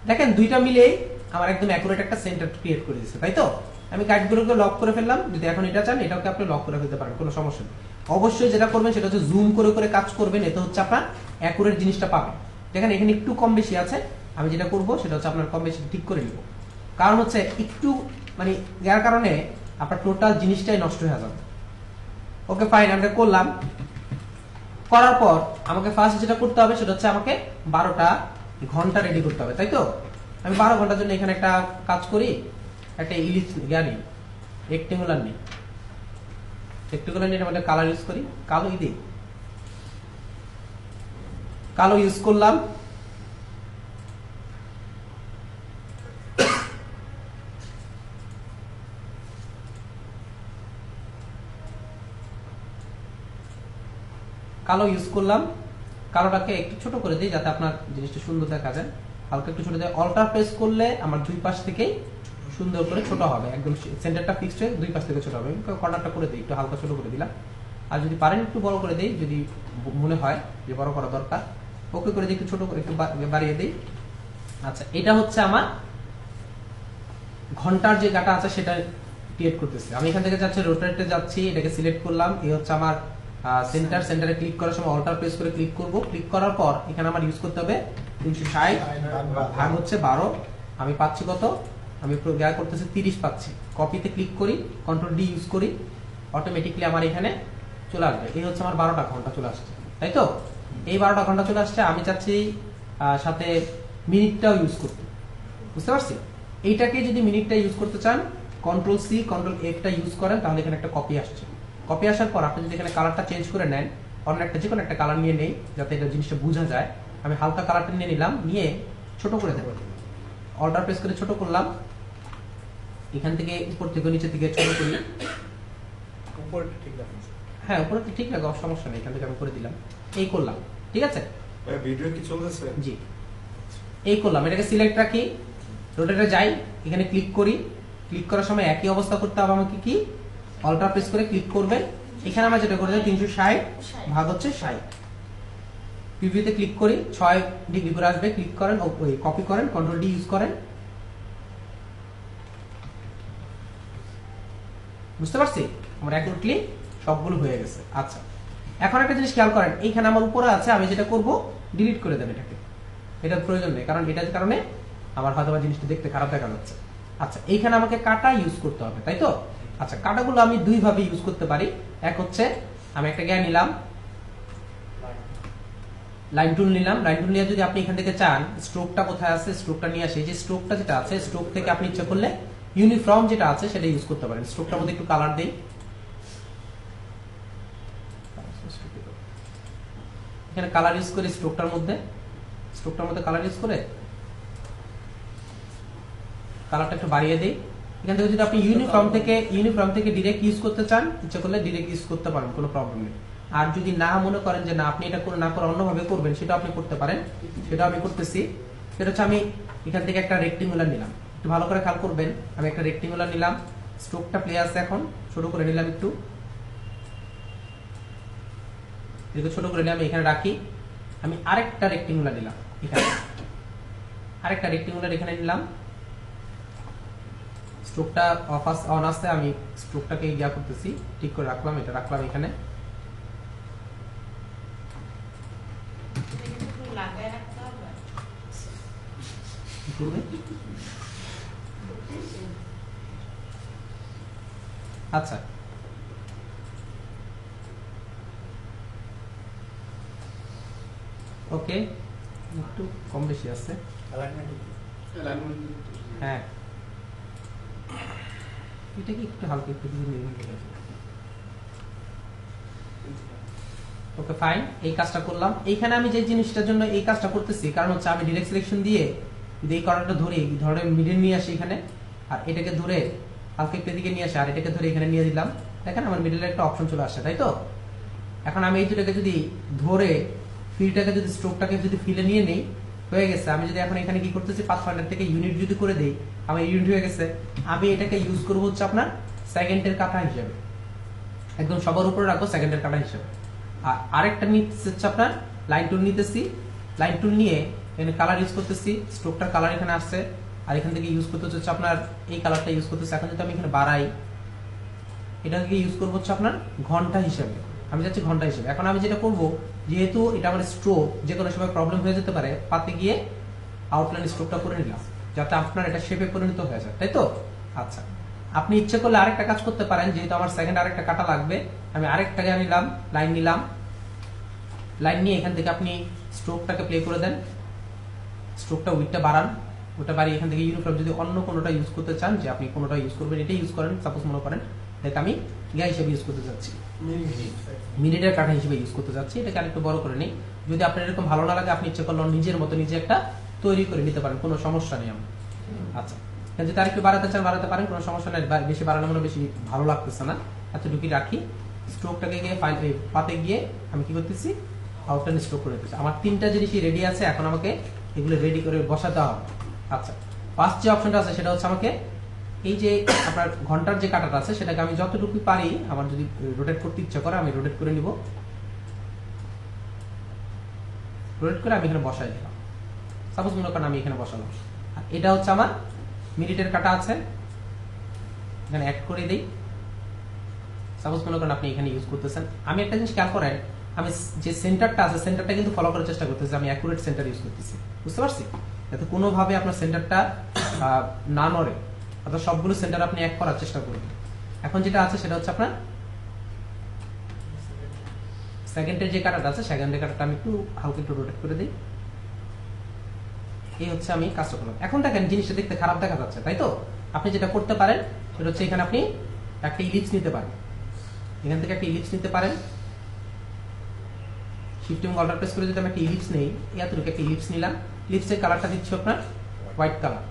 দেখেন দুইটা মিলেই আমার একদম অ্যাকুরেট একটা সেন্টার ক্রিয়েট করে দিচ্ছে, তাই তো? আমি গাইডগুলোকে লক করে ফেললাম। যদি এখন এটা চান এটাকে আপনি লক করে ফেলতে পারেন, কোনো সমস্যা নেই। অবশ্যই যেটা করবেন সেটা হচ্ছে জুম করে করে কাজ করবেন, এতে হচ্ছে আপনার অ্যাকুরেট জিনিসটা পাবেন। দেখেন এখানে একটু কম বেশি আছে, আমি যেটা করব সেটা হচ্ছে আপনার কম বেশি ঠিক করে নিব। কারণ হচ্ছে একটু মানে যার কারণে আপনার টোটাল জিনিসটাই নষ্ট হয়ে যাবে। ওকে ফাইন, আমরা করলাম। করার পর আমাকে ফার্স্ট যেটা করতে হবে সেটা হচ্ছে আমাকে 12টা ঘন্টা রেডি করতে হবে, তাই তো? আমি 12 ঘন্টার জন্য এখানে একটা কাজ করি, একটা ইলিশ গাড়ি রেক্টেঙ্গুলার নিই। রেক্টেঙ্গুলার নিয়ে আমাদের কালার ইউজ করি, কালো দিই, কালো ইউজ করলাম। কালো ইউজ করলাম, কালোটাকে একটু ছোট করে দিই যাতে আপনার জিনিসটা সুন্দর দেখা যায়। হালকা একটু ছোট দিয়ে অল্টার প্রেস করলে আমার দুই পাশ থেকেই সুন্দর করে ছোট হবে, একদম সেন্টারটা ফিক্সড হয়ে দুই পাশ থেকে ছোট হবে। কর্নারটা করে দিই, একটু হালকা ছোট করে দিলাম। আর যদি পারেন একটু বড় করে দিই, যদি মনে হয় যে বড় করা দরকার। ওকে করে দিই, একটু ছোট করে একটু বাড়িয়ে দিই। আচ্ছা, এটা হচ্ছে আমার ঘন্টার যে গাটা আছে সেটা ক্রিয়েট করতেছে। আমি এখান থেকে যাচ্ছি রোটেটে যাচ্ছি, এটাকে সিলেক্ট করলাম। এই হচ্ছে আমার সেন্টারে ক্লিক করার সময় অল্টার প্রেস করে ক্লিক করব। ক্লিক করার পর এখানে আমার ইউজ করতে হবে 360 ভাগ হচ্ছে 12। আমি পাচ্ছি কত? আমি যা করতেছি 30 পাচ্ছি। কপিতে ক্লিক করি, কন্ট্রোল ডি ইউজ করি, অটোমেটিকলি আমার এখানে চলে আসবে। এই হচ্ছে আমার 12টা ঘন্টা চলে আসছে, তাই তো? এই 12টা ঘন্টা চলে আসছে। আমি চাচ্ছি সাথে মিনিটটাও ইউজ করতে, বুঝতে পারছি? এইটাকে যদি মিনিটটা ইউজ করতে চান কন্ট্রোল সি কন্ট্রোল এফটা ইউজ করেন, তাহলে এখানে একটা কপি আসছে। কপি আসার পর আপনি যদি এখানে কালারটা চেঞ্জ করে নেন, অন্য একটা যে কোনো একটা কালার নিয়ে নেই যাতে এটা জিনিসটা বোঝা যায়। আমি হালকা কালারটা নিয়ে নিলাম, নিয়ে ছোট করে দেবো। অল্টার প্রেস করে ছোট করলাম, এখান থেকে উপর থেকে নিচে থেকে ছোট করি। হ্যাঁ, উপরে ঠিক লাগে, সমস্যা নেই, এখান থেকে আমি করে দিলাম। এই করলাম, ঠিক আছে? ভিডিও কি চলতেছে? জি, এই করলাম। এটাকে সিলেক্ট রাখি, রোটেটে যাই, এখানে ক্লিক করি। ক্লিক করার সময় একই অবস্থা করতে হবে আমাকে, কি অল্টার প্রেস করে ক্লিক করবেন। এখানে আমরা যেটা করে 360 ভাগ হচ্ছে 60। প্রিভিউতে ক্লিক করি, 6 ডিগ্রি করে আসবে। ক্লিক করেন, ওই কপি করেন, কন্ট্রোল ডি ইউজ করেন। বুঝতে পারছি? আমার অ্যাকুরেটলি সবগুলো হয়ে গেছে। আচ্ছা, এখন একটা জিনিস খেয়াল করেন, এইখানে আমার উপরে আছে, আমি যেটা করব ডিলিট করে দেব এটাকে। এটার প্রয়োজন নেই, কারণ এটার কারণে আমার হয়তো বা জিনিসটা দেখতে খারাপ দেখা যাচ্ছে। আচ্ছা, এইখানে আমাকে কাটা ইউজ করতে হবে, তাই তো? আচ্ছা, কাটাগুলো আমি দুই ভাবে ইউজ করতে পারি। এক হচ্ছে আমি একটা জ্ঞান নিলাম, লাইন টুল নিলাম। লাইন টুল নিয়ে যদি আপনি এখান থেকে চান স্ট্রোকটা কোথায় আছে, স্ট্রোকটা নিয়ে আসে। যে স্ট্রোকটা যেটা আছে, স্ট্রোক থেকে আপনি ইচ্ছা করলে ইউনিফর্ম যেটা আছে সেটা ইউজ করতে পারেন। স্ট্রোকটার মধ্যে একটু কালার দেই, এখানে কালার ইউজ করে স্ট্রোকটার মধ্যে কালার ইউজ করে কালারটা একটু বাড়িয়ে দেই। এখান থেকে যদি আপনি ইউনিফর্ম থেকে ডিরেক্ট ইউজ করতে চান, ইচ্ছা করলে ডিরেক্ট ইউজ করতে পারেন, কোনো প্রবলেম নেই। আর যদি না মনে করেন যে না আপনি এটা করে না করে অন্যভাবে করবেন, সেটা আপনি করতে পারেন। সেটা আমি করতেছি। সেটা হচ্ছে আমি এখান থেকে একটা রেক্টেঙ্গুলার নিলাম। একটু ভালো করে খেয়াল করবেন, আমি একটা রেক্টেঙ্গুলার নিলাম। স্ট্রোকটা প্লে আছে, এখন ছোট করে নিলাম, একটু ছোট করে নিলাম, এখানে রাখি। আমি আরেকটা রেক্টেঙ্গুলার নিলাম, এখানে নিলাম। স্ট্রোকটা অন আসছে, আমি স্ট্রোকটাকে ইয়া করতেছি, ঠিক করে রাখলাম। এটা রাখলাম এখানে। আচ্ছা, ওকে, একটু কম বেশি আছে। হ্যাঁ, এটা কি একটু হালকা একটু ওকে ফাইন। এই কাজটা করলাম। এইখানে আমি যে জিনিসটার জন্য এই কাজটা করতেছি, কারণ হচ্ছে আমি ডিরেক্ট সিলেকশন দিয়ে যদি এই কালারটা ধরে ধরে মিডল নিয়ে আসি এখানে, আর এটাকে ধরে হালকা একটু দিকে নিয়ে আসি, আর এটাকে ধরে এখানে নিয়ে দিলাম। দেখেন আমার মিডলে একটা অপশন চলে আসছে, তাই তো? এখন আমি এই দুটাকে যদি ধরে ফিলটাকে যদি স্ট্রোকটাকে যদি ফিলে নিয়ে নেই, হয়ে গেছে। আমি যদি এখন এখানে কি করতেছি, পাথফাইন্ডার থেকে ইউনিট যদি করে দেই, আমার ইউনিট হয়ে গেছে। আমি এটাকে ইউজ করবো হচ্ছে আপনার সেকেন্ডের কাটা হিসেবে, একদম সবার উপরে রাখবো সেকেন্ডের কাটা হিসেবে। আর আরেকটা নিচ্ছে হচ্ছে আপনার লাইন টুল নিতেছি। লাইন টুল নিয়ে এখানে কালার ইউজ করতেছি, স্ট্রোকটার কালার এখানে আসছে, আর এখান থেকে ইউজ করতে হচ্ছে আপনার এই কালারটা ইউজ করতেছি। এখন যদি আমি এখানে বাড়াই, এটাকে ইউজ করবো হচ্ছে আপনার ঘন্টা হিসেবে, আমি যাচ্ছি ঘন্টা হিসেবে। এখন আমি যেটা করব, যেহেতু এটা আমার স্ট্রোক, যে কোনো সময় প্রবলেম হয়ে যেতে পারে, পাতে গিয়ে আউটলাইন স্ট্রোকটা করে নিলাম, যাতে আপনার এটা শেপে পরিণত হয়ে যায়, তাই তো? আচ্ছা, আপনি ইচ্ছে করলে আরেকটা কাজ করতে পারেন, যেহেতু আমার সেকেন্ড আরেকটা কাটা লাগবে, আমি আরেকটা নিলাম, লাইন নিলাম, লাইন নিয়ে এখান থেকে আপনি স্ট্রোকটাকে প্লে করে দেন, স্ট্রোকটা উইডটা বাড়ান, ওটা বাড়িয়ে এখান থেকে ইউনিফর্ম যদি অন্য কোনোটা ইউজ করতে চান, যে আপনি কোনোটা ইউজ করবেন, এটাই ইউজ করেন, সাপোজ মনে করেন দেখ আমি ইয়া হিসেবে ইউজ করতে চাচ্ছি, মিনিটের কাঠা হিসেবে ইউজ করতে চাচ্ছি, এটাকে আরেকটু বড় করে নিই। যদি আপনার এরকম ভালো না লাগে, আপনি ইচ্ছে করলে নিজের মতো নিজে একটা তৈরি করে নিতে পারেন, কোনো সমস্যা নেই আমার। আচ্ছা, যদি আরেকটু বাড়াতে চান বাড়াতে পারেন, কোনো সমস্যা নেই, বেশি বাড়ানো মনে বেশি ভালো লাগতেছে না, এতটুকু রাখি। স্ট্রোকটাকে গিয়ে পাতে গিয়ে আমি কি করতেছি, আউটলাইন স্ট্রোক করে দিচ্ছি। আমার তিনটা জিনিসই রেডি আছে, এখন আমাকে এগুলো রেডি করে বসাতে হবে। আচ্ছা, ফার্স্ট যে অপশনটা আছে সেটা হচ্ছে আমাকে এই যে আপনার ঘন্টার যে কাটাটা আছে, সেটাকে আমি যতটুকু পারি, আমার যদি রোটেট করতে ইচ্ছা করে আমি রোটেট করে নিব, রোটেট করে আমি এখানে বসাই দিলাম, সাপোজ মনে করেন আমি এখানে বসালাম। এটা হচ্ছে আমার মিনিটের কাটা আছে, এখানে অ্যাড করে দিই, সাপোজ মনে করেন আপনি এখানে ইউজ করতেছেন। আমি একটা জিনিস খেয়াল করেন, আমি যে সেন্টারটা আছে সেন্টারটা কিন্তু ফলো করার চেষ্টা করতেছি, আমি অ্যাকুরেট সেন্টার ইউজ করতেছি, বুঝতে পারছি? যাতে কোনোভাবে আপনার সেন্টারটা না নড়ে, অর্থাৎ সবগুলো সেন্টার আপনি এক করার চেষ্টা করবেন। এখন যেটা আছে সেটা হচ্ছে আপনার সেকেন্ডের যে কাটাটা আছে, সেকেন্ডের কাটাটা আমি একটু হালকা একটু রোটেট করে দিই, এই হচ্ছে আমি কাজটা করলাম। এখন দেখেন জিনিসটা দেখতে খারাপ দেখা যাচ্ছে, তাই তো? আপনি যেটা করতে পারেন সেটা হচ্ছে এখানে আপনি একটা ইলিপস নিতে পারেন, এখান থেকে একটা ইলিপস নিতে পারেন, শিফট এবং অল্টার প্রেস করে যদি আমি একটা ইলিপস নেই, এতটুকু একটা ইলিপস নিলাম, ইলিপসের কালারটা দিচ্ছি আপনার হোয়াইট কালার,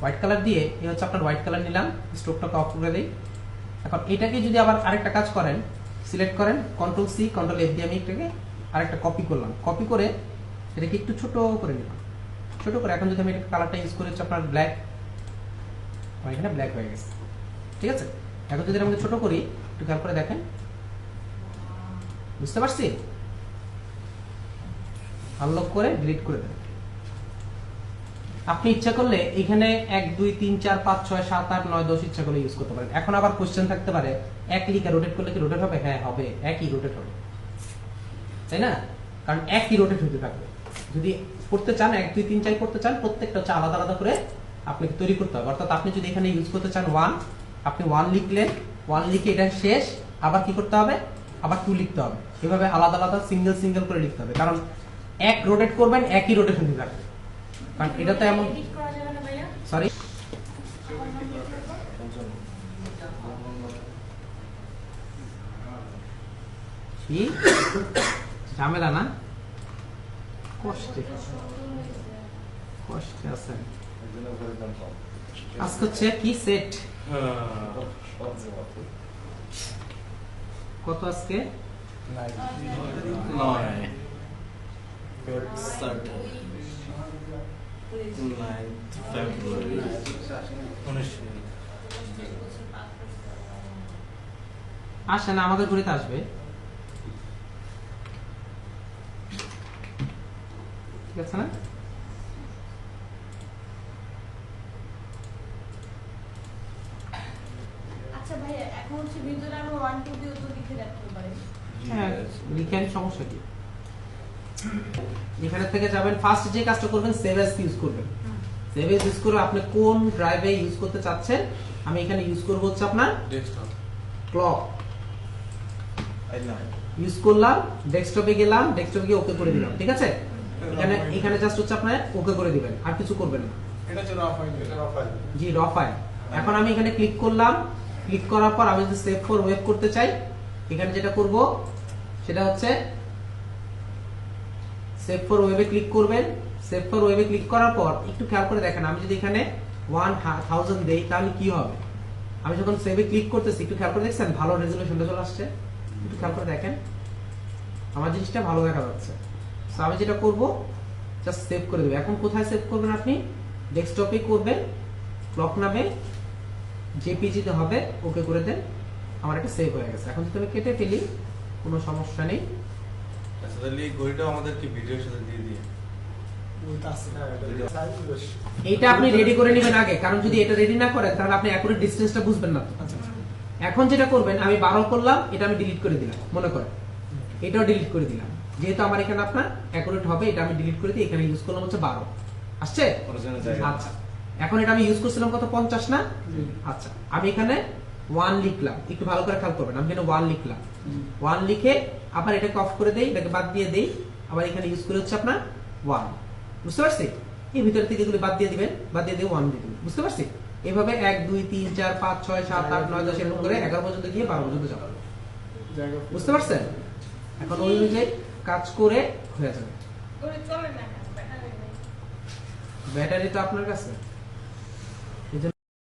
হোয়াইট কালার দিয়ে এই হচ্ছে আপনার হোয়াইট কালার নিলাম, স্ট্রোকটাকে অফ করে দিই। এখন এটাকে যদি আবার আরেকটা কাজ করেন, সিলেক্ট করেন, কন্ট্রোল সি কন্ট্রোল এফ দিয়ে আমি এটাকে আরেকটা কপি করলাম, কপি করে এটাকে একটু ছোট করে নিলাম, ছোট করে। এখন যদি আমি এটা কালারটা ইউজ করি হচ্ছে আপনার ব্ল্যাক, আমার এখানে ব্ল্যাক হয়ে গেছে, ঠিক আছে? এখন যদি আমাকে ছোট করি, একটু খেয়াল করে দেখেন, বুঝতে পারছি? আনলক করে ডিলিট করে দেন। আপনি ইচ্ছা করলে এখানে 1 2 3 4 5 6 7 8 9 10 ইচ্ছা করলে ইউজ করতে পারেন। এখন আবার কোশ্চেন থাকতে পারে, এক ক্লিকে রোটেট করলে কি রোটেট হবে? হ্যাঁ হবে, একই রোটেট হবে, তাই না? কারণ একই রোটেট হতে থাকবে। যদি করতে চান 1 2 3 4 করতে চান, প্রত্যেকটা হচ্ছে আলাদা আলাদা করে আপনাকে তৈরি করতে হবে। অর্থাৎ আপনি যদি এখানে ইউজ করতে চান 1, আপনি 1 লিখলেন, 1 লিখে এটা শেষ, আবার কি করতে হবে? আবার 2 লিখতে হবে। এভাবে আলাদা আলাদা সিঙ্গেল সিঙ্গেল করে লিখতে হবে, কারণ এক রোটেট করবেন একই রোটেশন হতে থাকবে। কারণ এটা তো এমন, সরি কি ঝামেলা না, কষ্টে কষ্টে আছেন। আজকে হচ্ছে কি সেট কত আজকে? 9 আসে না, আমাদের ঘুরিতে আসবে, ঠিক আছে না? আচ্ছা ভাই, এখন হচ্ছে ভিতরে আমরা 1 2 দিয়ে তো লিখে রাখতে পারি। হ্যাঁ লিখেন, সমস্যা কি? এখানে থেকে যাবেন, ফার্স্ট যে কাজটা করবেন সেভ অ্যাজ ইউজ করবেন। সেভ অ্যাজ ইউজ করে আপনি কোন ড্রাইভে ইউজ করতে চাচ্ছেন, আমি এখানে ইউজ করব হচ্ছে আপনার ডেস্কটপ ক্লক ইউজ করলাম, ডেস্কটপে গেলাম, ডেস্কটপে গিয়ে ওকে করে দিলাম, ঠিক আছে? এখানে জাস্ট হচ্ছে আপনি ওকে করে দিবেন, আর কিছু করবেন না। এটা হচ্ছে র ফাইল, জি র ফাইল। এখন আমি এখানে ক্লিক করলাম, ক্লিক করার পর আমি যদি সেভ ফর ওয়েব করতে চাই, এখানে যেটা করব সেটা হচ্ছে সেভ ফর ওয়েবে ক্লিক করবেন। সেভ ফর ওয়েবে ক্লিক করার পর একটু খেয়াল করে দেখেন, আমি যদি এখানে 1000 দেই তাহলে কি হবে? আমি যখন সেভে ক্লিক করতেছি, একটু খেয়াল করে দেখছেন ভালো রেজোলিউশনটা চলে আসছে? একটু খেয়াল করে দেখেন, আমার জিনিসটা ভালো দেখা যাচ্ছে। সো আমি যেটা করব জাস্ট সেভ করে দেব। এখন কোথায় সেভ করবেন আপনি? ডেস্কটপে করবেন, ক্লক নামে জেপিজি তে হবে, ওকে করে দেন, আমার এটা সেভ হয়ে গেছে। এখন যদি আমি কেটে ফেলি কোনো সমস্যা নেই। আচ্ছা তাহলে এই ঘড়িটাও আমাদেরকে ভিডিওর সাথে দিয়ে দিয়ে এইটা আপনি রেডি করে নেবেন আগে, কারণ যদি এটা রেডি না করেন তাহলে আপনি অ্যাকুরেট ডিসটেন্সটা বুঝবেন না। এখন যেটা করবেন, আমি 12 করলাম, এটা আমি ডিলিট করে দিলাম, মনে করেন এটাও ডিলিট করে দিলাম, যেহেতু আমার এখানে আপনার অ্যাকুরেট হবে, এটা আমি ডিলিট করে দিই, এখানে ইউজ করলাম হচ্ছে 12 আসছে। আচ্ছা, এখন এটা আমি ইউজ করছিলাম কত, 50 না? আচ্ছা, আমি এখানে 1 লিখলাম, একটু ভালো করে খেয়াল করবেন, আমি এখানে 1 লিখলাম, 1 লিখে আবার এটাকে অফ করে দেই, এটাকে বাদ দিয়ে দেই, আবার এখানে ইউজ করে হচ্ছে আপনার 1, বুঝতে পারছি? এই ভিতর থেকে এগুলো বাদ দিয়ে দিবেন, বাদ দিয়ে দিয়ে 1 দিয়ে দিবেন, বুঝতে পারছি? এইভাবে 1 2 3 4 5 6 7 8 9 10 এরকম করে 11 পর্যন্ত গিয়ে 12 পর্যন্ত যাবে, বুঝতে পারছেন? এখন ওই অনুযায়ী কাজ করে হয়ে যাবে। করে চলে না ব্যাটারি নেই। ব্যাটারি তো আপনার কাছে